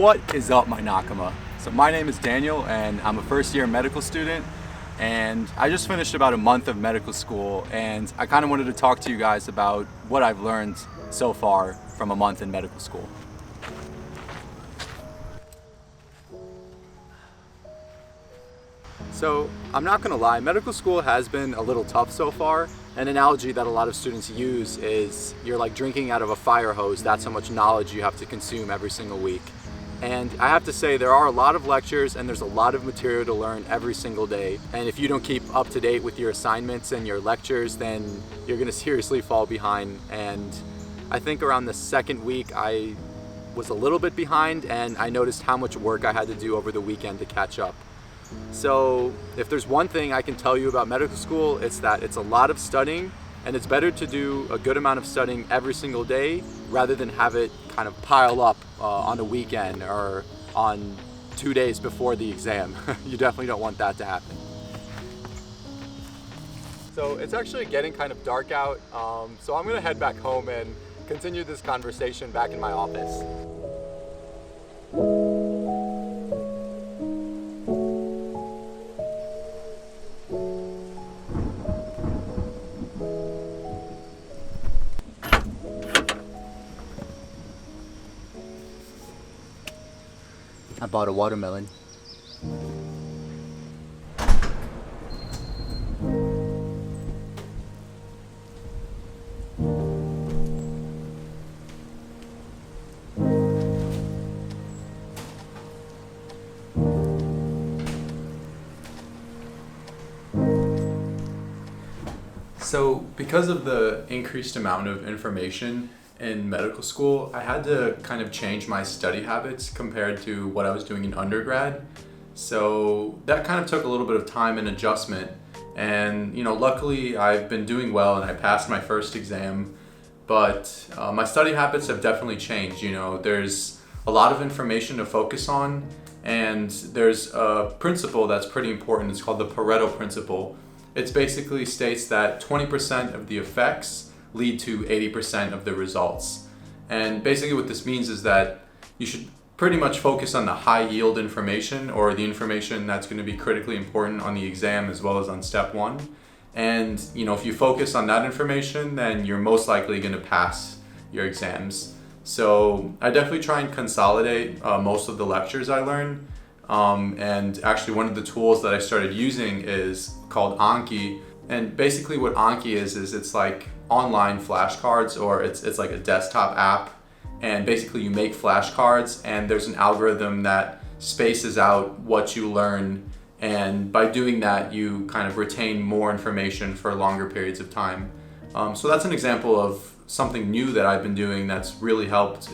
What is up, my Nakama? So my name is Daniel and I'm a first year medical student, and I just finished about a month of medical school, and I kind of wanted to talk to you guys about what I've learned so far from a month in medical school. So I'm not gonna lie, medical school has been a little tough so far. An analogy that a lot of students use is you're like drinking out of a fire hose. That's how much knowledge you have to consume every single week. And I have to say, there are a lot of lectures and there's a lot of material to learn every single day. And if you don't keep up to date with your assignments and your lectures, then you're gonna seriously fall behind. And I think around the second week, I was a little bit behind, and I noticed how much work I had to do over the weekend to catch up. So if there's one thing I can tell you about medical school, it's that it's a lot of studying, and it's better to do a good amount of studying every single day rather than have it kind of pile up on a weekend or on 2 days before the exam. You definitely don't want that to happen. So it's actually getting kind of dark out, so I'm gonna head back home and continue this conversation back in my office. I bought a watermelon. So because of the increased amount of information in medical school, I had to kind of change my study habits compared to what I was doing in undergrad. So that kind of took a little bit of time and adjustment. And luckily I've been doing well and I passed my first exam, but my study habits have definitely changed. There's a lot of information to focus on, and there's a principle that's pretty important. It's called the Pareto principle. It basically states that 20% of the effects lead to 80% of the results. And basically what this means is that you should pretty much focus on the high yield information, or the information that's going to be critically important on the exam as well as on step one. And if you focus on that information, then you're most likely going to pass your exams. So I definitely try and consolidate most of the lectures I learn. And actually one of the tools that I started using is called Anki. And basically what Anki is it's like online flashcards, or it's like a desktop app. And basically you make flashcards, and there's an algorithm that spaces out what you learn. And by doing that, you kind of retain more information for longer periods of time. So that's an example of something new that I've been doing that's really helped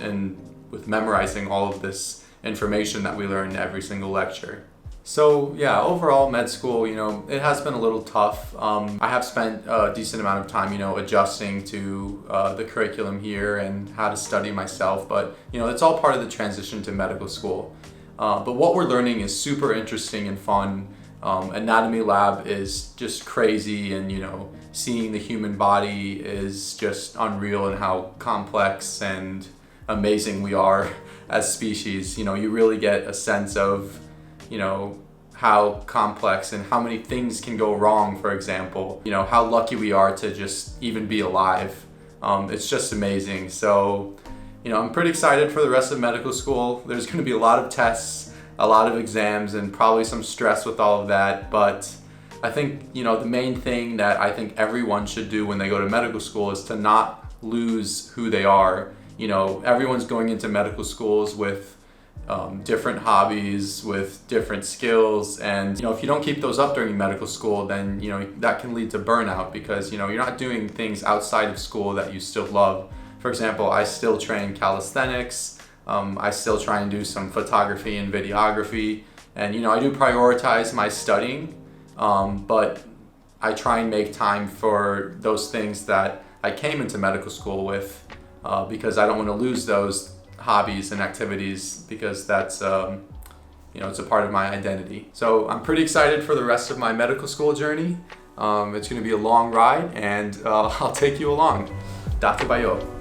with memorizing all of this information that we learn in every single lecture. So yeah, overall med school, it has been a little tough. I have spent a decent amount of time, adjusting to the curriculum here and how to study myself, but it's all part of the transition to medical school. But what we're learning is super interesting and fun. Anatomy lab is just crazy, and seeing the human body is just unreal, and how complex and amazing we are as species. You really get a sense of how complex and how many things can go wrong. For example, how lucky we are to just even be alive. It's just amazing. So I'm pretty excited for the rest of medical school. There's going to be a lot of tests, a lot of exams, and probably some stress with all of that, but I think the main thing that I think everyone should do when they go to medical school is to not lose who they are. Everyone's going into medical schools with different hobbies, with different skills, and if you don't keep those up during medical school, then that can lead to burnout, because you're not doing things outside of school that you still love. For example, I still train calisthenics, I still try and do some photography and videography, and I do prioritize my studying, but I try and make time for those things that I came into medical school with, because I don't want to lose those hobbies and activities, because that's it's a part of my identity. So I'm pretty excited for the rest of my medical school journey. It's going to be a long ride, and I'll take you along. Date bayo.